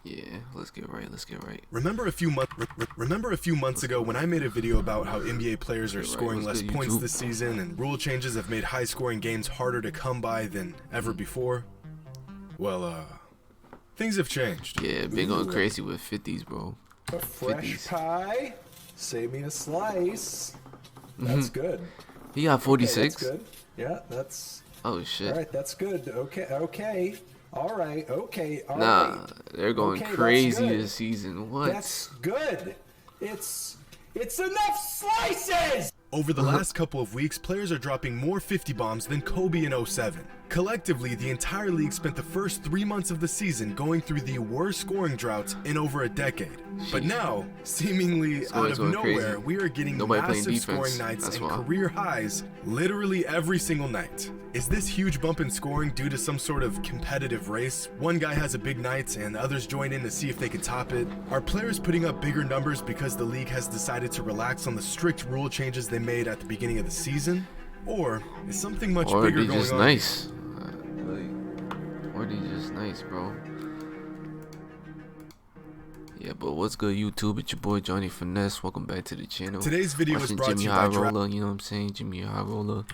Yeah, let's get right. Remember a few months ago when I made a video about how NBA players are scoring less points this season and rule changes have made high-scoring games harder to come by than ever before? Well, things have changed. Yeah, been going crazy with 50s, bro. A fresh pie. Save me a slice. That's good. He got 46. Okay, that's good. Yeah, that's. Oh shit. All right, that's good. Okay. All right. Nah, they're going crazy this season. What? That's good. It's enough slices. Over the last couple of weeks, players are dropping more 50 bombs than Kobe in 07. Collectively, the entire league spent the first 3 months of the season going through the worst scoring droughts in over a decade. But now, seemingly out of nowhere, we are getting massive scoring nights and career highs literally every single night. Is this huge bump in scoring due to some sort of competitive race? One guy has a big night and others join in to see if they can top it? Are players putting up bigger numbers because the league has decided to relax on the strict rule changes they made at the beginning of the season? Or is something much bigger going on? Or they just nice, bro. Yeah, but what's good, YouTube? It's your boy Johnny Finesse. Welcome back to the channel. Today's video is brought to you by Jimmy Highroller. You know what I'm saying? Jimmy Highroller.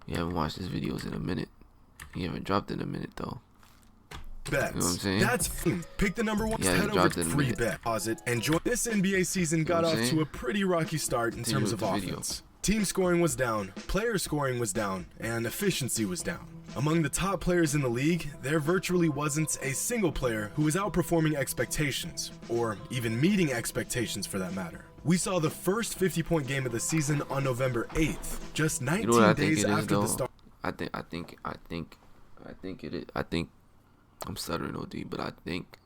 You haven't watched his videos in a minute. He haven't dropped in a minute though. Bets. You know what I'm saying? That's pick the number one. Head over to free bet deposit and join. This NBA season got off to a pretty rocky start in terms of offense. Team scoring was down, player scoring was down, and efficiency was down. Among the top players in the league, there virtually wasn't a single player who was outperforming expectations, or even meeting expectations for that matter. We saw the first 50-point game of the season on November 8th, just 19 days after the start. I think I'm stuttering OD, but I think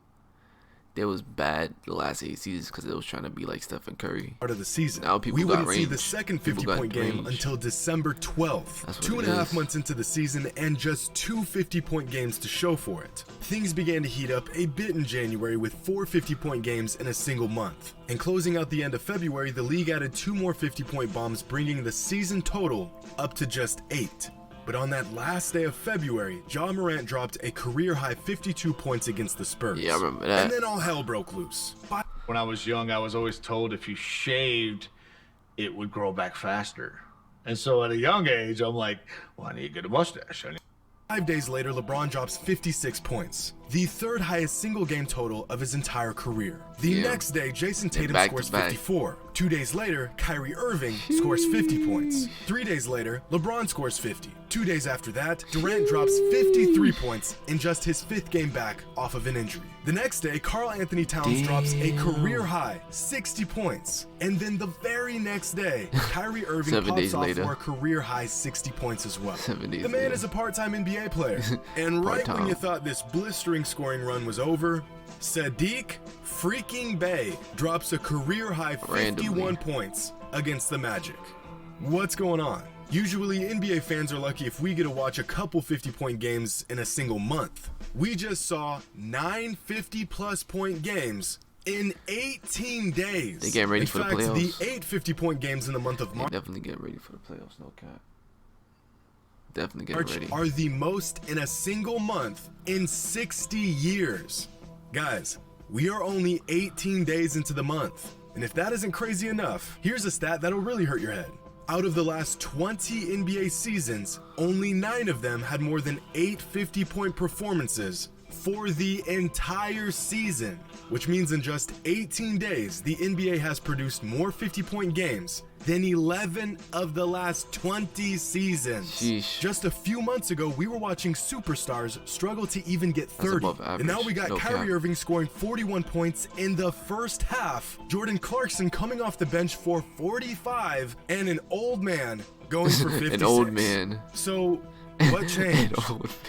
they was bad the last 8 seasons because they was trying to be like Stephen Curry. Part of the season. Now people we got wouldn't range. see the second 50-point game until December 12th. 2.5 months into the season and just 2 50-point games to show for it. Things began to heat up a bit in January with 4 50-point games in a single month. And closing out the end of February, the league added 2 more 50-point bombs, bringing the season total up to just 8. But on that last day of February, Ja Morant dropped a career-high 52 points against the Spurs. Yeah, I remember that. And then all hell broke loose. When I was young, I was always told if you shaved, it would grow back faster. And so at a young age, I'm like, well, I need to get a mustache. 5 days later, LeBron drops 56 points, the third highest single game total of his entire career. The next day, Jason Tatum scores 54. 2 days later, Kyrie Irving scores 50 points. 3 days later, LeBron scores 50. 2 days after that, Durant drops 53 points in just his 5th game back off of an injury. The next day, Karl Anthony Towns drops a career high 60 points. And then the very next day, Kyrie Irving pops off for a career high 60 points as well. The man is a part-time NBA player. And right when you thought this blistering scoring run was over, Sadiq freaking Bey drops a career high 51 points against the Magic. What's going on? Usually NBA fans are lucky if we get to watch a couple 50-point games in a single month. We just saw 9 50-plus point games in 18 days. They getting ready for the playoffs. The 8 50-point games in the month of March definitely getting ready for the playoffs, no cap. Definitely getting ready. Are the most in a single month in 60 years. Guys, we are only 18 days into the month. And if that isn't crazy enough, here's a stat that'll really hurt your head. Out of the last 20 NBA seasons, only 9 of them had more than 8 50-point performances for the entire season, which means in just 18 days, the NBA has produced more 50-point games than 11 of the last 20 seasons. Sheesh. Just a few months ago, we were watching superstars struggle to even get 30. And now we got Kyrie Irving scoring 41 points in the first half, Jordan Clarkson coming off the bench for 45, and an old man going for 56. An old man. So, what changed?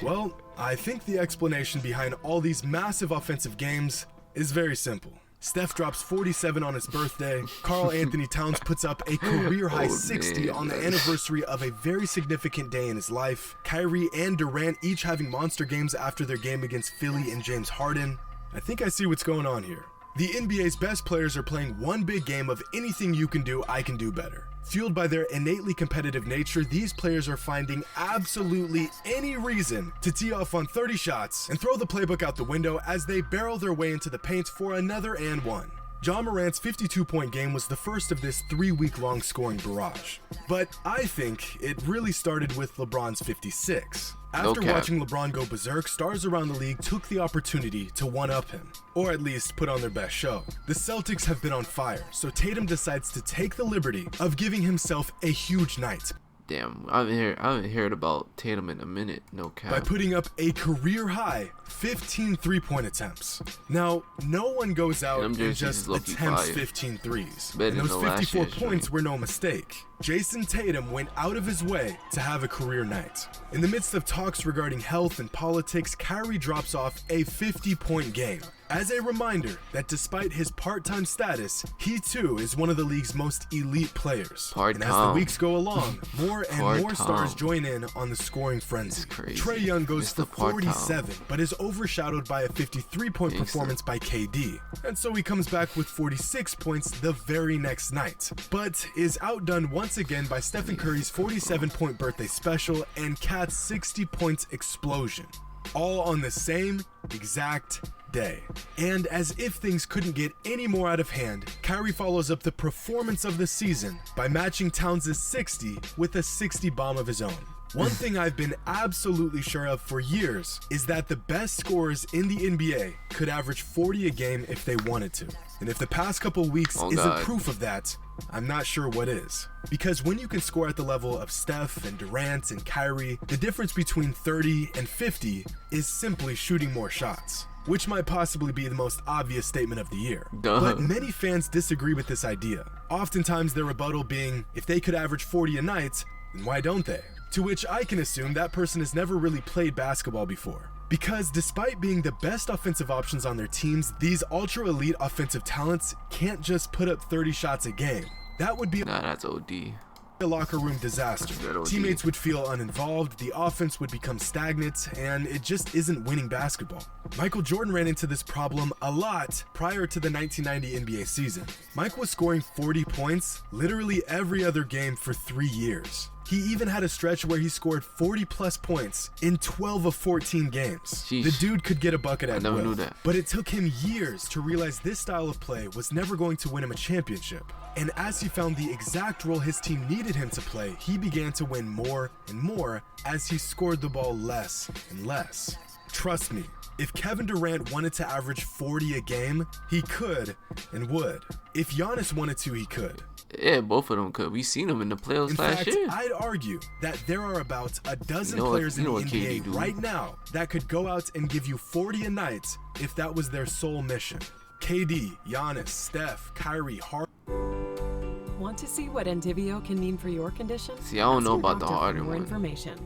Well, I think the explanation behind all these massive offensive games is very simple. Steph drops 47 on his birthday. Karl Anthony Towns puts up a career-high 60 on the anniversary of a very significant day in his life. Kyrie and Durant each having monster games after their game against Philly and James Harden. I think I see what's going on here. The NBA's best players are playing one big game of anything you can do, I can do better. Fueled by their innately competitive nature, these players are finding absolutely any reason to tee off on 30 shots and throw the playbook out the window as they barrel their way into the paint for another and one. Ja Morant's 52-point game was the first of this 3-week-long scoring barrage. But I think it really started with LeBron's 56. After watching LeBron go berserk, stars around the league took the opportunity to one-up him, or at least put on their best show. The Celtics have been on fire, so Tatum decides to take the liberty of giving himself a huge night. Damn, I haven't heard about Tatum in a minute, no cap. By putting up a career-high 15 3-point attempts. Now, no one goes out and just attempts 15 threes. And those 54 points were no mistake. Jason Tatum went out of his way to have a career night. In the midst of talks regarding health and politics, Kyrie drops off a 50-point game. As a reminder that despite his part-time status, he too is one of the league's most elite players. And as the weeks go along, more and more stars join in on the scoring frenzy. Trae Young goes for 47, but is overshadowed by a 53-point performance by KD. And so he comes back with 46 points the very next night, but is outdone once again by Stephen Curry's 47-point birthday special and Cat's 60-point explosion. All on the same exact day. And as if things couldn't get any more out of hand, Kyrie follows up the performance of the season by matching Towns' 60 with a 60 bomb of his own. One thing I've been absolutely sure of for years is that the best scorers in the NBA could average 40 a game if they wanted to. And if the past couple weeks isn't proof of that, I'm not sure what is. Because when you can score at the level of Steph and Durant and Kyrie, the difference between 30 and 50 is simply shooting more shots, which might possibly be the most obvious statement of the year. But many fans disagree with this idea. Oftentimes their rebuttal being, if they could average 40 a night, then why don't they? To which I can assume that person has never really played basketball before. Because despite being the best offensive options on their teams, these ultra-elite offensive talents can't just put up 30 shots a game. That would be that's OD. A locker room disaster. Teammates would feel uninvolved, the offense would become stagnant, and it just isn't winning basketball. Michael Jordan ran into this problem a lot prior to the 1990 NBA season. Mike was scoring 40 points literally every other game for 3 years. He even had a stretch where he scored 40 plus points in 12 of 14 games. Sheesh. The dude could get a bucket at will. I never knew that. But it took him years to realize this style of play was never going to win him a championship. And as he found the exact role his team needed him to play, he began to win more and more as he scored the ball less and less. Trust me, if Kevin Durant wanted to average 40 a game, he could and would. If Giannis wanted to, he could. Yeah, both of them could. We seen them in the playoffs last year. In fact, I'd argue that there are about a dozen players in the NBA right now that could go out and give you 40 a night if that was their sole mission. KD, Giannis, Steph, Kyrie, Harden. Want to see what Entyvio can mean for your condition? See, I don't know about the Harden more one. Information.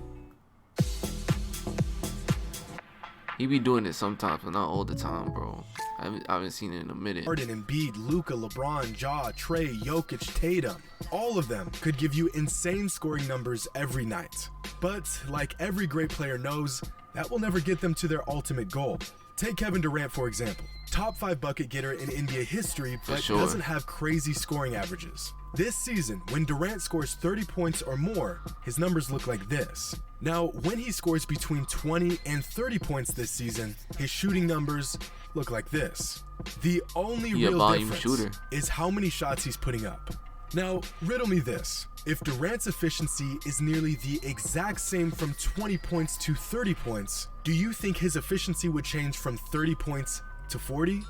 He be doing it sometimes, but not all the time, bro. I haven't seen it in a minute. Harden, Embiid, Luka, LeBron, Ja, Trae, Jokic, Tatum. All of them could give you insane scoring numbers every night. But like every great player knows, that will never get them to their ultimate goal. Take Kevin Durant, for example. Top 5 bucket getter in NBA history, but doesn't have crazy scoring averages. This season, when Durant scores 30 points or more, his numbers look like this. Now, when he scores between 20 and 30 points this season, his shooting numbers look like this. The only real difference is how many shots he's putting up. Now, riddle me this. If Durant's efficiency is nearly the exact same from 20 points to 30 points, do you think his efficiency would change from 30 points to 40?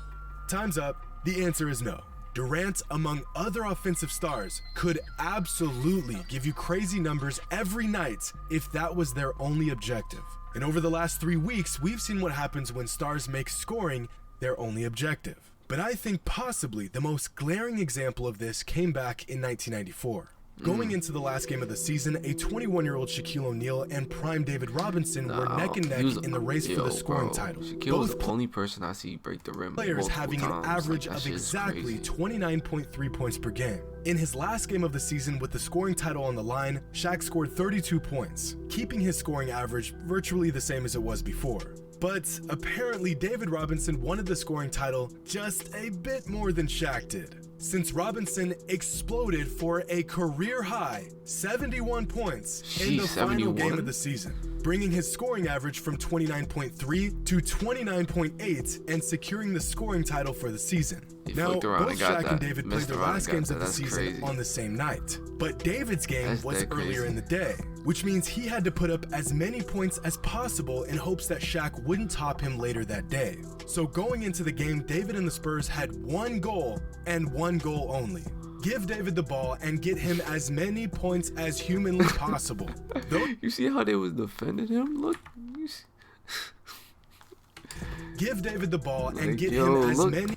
Time's up. The answer is no. Durant, among other offensive stars, could absolutely give you crazy numbers every night if that was their only objective. And over the last 3 weeks, we've seen what happens when stars make scoring their only objective. But I think possibly the most glaring example of this came back in 1994. Going into the last game of the season, a 21-year-old Shaquille O'Neal and prime David Robinson were neck and neck in the race for the scoring title. Shaquille was the only person I see break the rim. Players having an average of exactly 29.3 points per game. In his last game of the season with the scoring title on the line, Shaq scored 32 points, keeping his scoring average virtually the same as it was before. But apparently David Robinson wanted the scoring title just a bit more than Shaq did, since Robinson exploded for a career-high 71 points in the final game of the season, bringing his scoring average from 29.3 to 29.8 and securing the scoring title for the season. Now, both Shaq and David played their last games of the season on the same night, but David's game was earlier in the day, which means he had to put up as many points as possible in hopes that Shaq wouldn't top him later that day. So going into the game, David and the Spurs had one goal and one goal only. Give David the ball and get him as many points as humanly possible. You see how they was defending him? Look. Give David the ball and get him as many.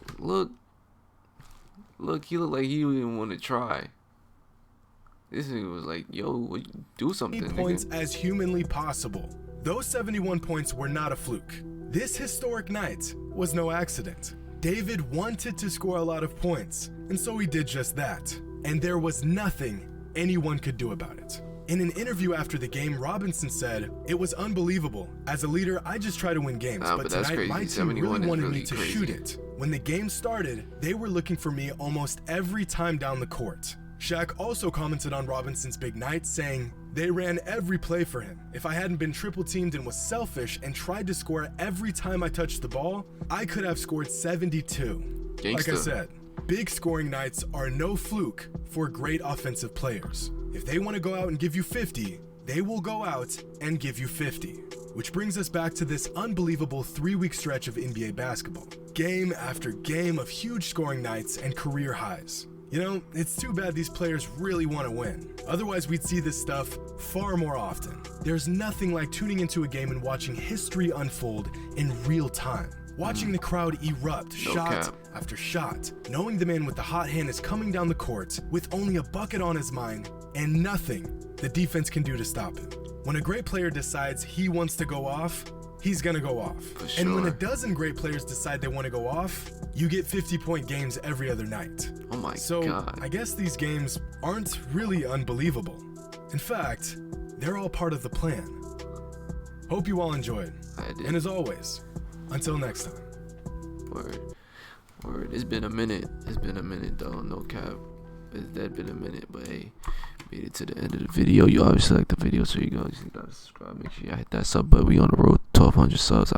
Look, he looked like he didn't even want to try. This nigga was like, yo, do something. Points as humanly possible. Those 71 points were not a fluke. This historic night was no accident. David wanted to score a lot of points, and so he did just that. And there was nothing anyone could do about it. In an interview after the game, Robinson said, "It was unbelievable. As a leader, I just try to win games, but tonight my team really wanted me to shoot it. When the game started, they were looking for me almost every time down the court." Shaq also commented on Robinson's big night, saying, "They ran every play for him. If I hadn't been triple teamed and was selfish and tried to score every time I touched the ball, I could have scored 72. Gangsta. Like I said, big scoring nights are no fluke for great offensive players. If they want to go out and give you 50, they will go out and give you 50. Which brings us back to this unbelievable 3-week stretch of NBA basketball. Game after game of huge scoring nights and career highs. You know, it's too bad these players really want to win. Otherwise, we'd see this stuff far more often. There's nothing like tuning into a game and watching history unfold in real time. Watching the crowd erupt shot after shot, knowing the man with the hot hand is coming down the court with only a bucket on his mind and nothing the defense can do to stop him. When a great player decides he wants to go off, he's gonna go off. Sure. And when a dozen great players decide they want to go off, you get 50-point games every other night. Oh my so, God. I guess these games aren't really unbelievable. In fact, they're all part of the plan. Hope you all enjoyed. I did. And as always, until next time. Word. It's been a minute. Though. No cap. It's been a minute, but hey, made it to the end of the video. You obviously like the video, so you guys gotta subscribe. Make sure you hit that sub button. We on the road to 1,200 subs.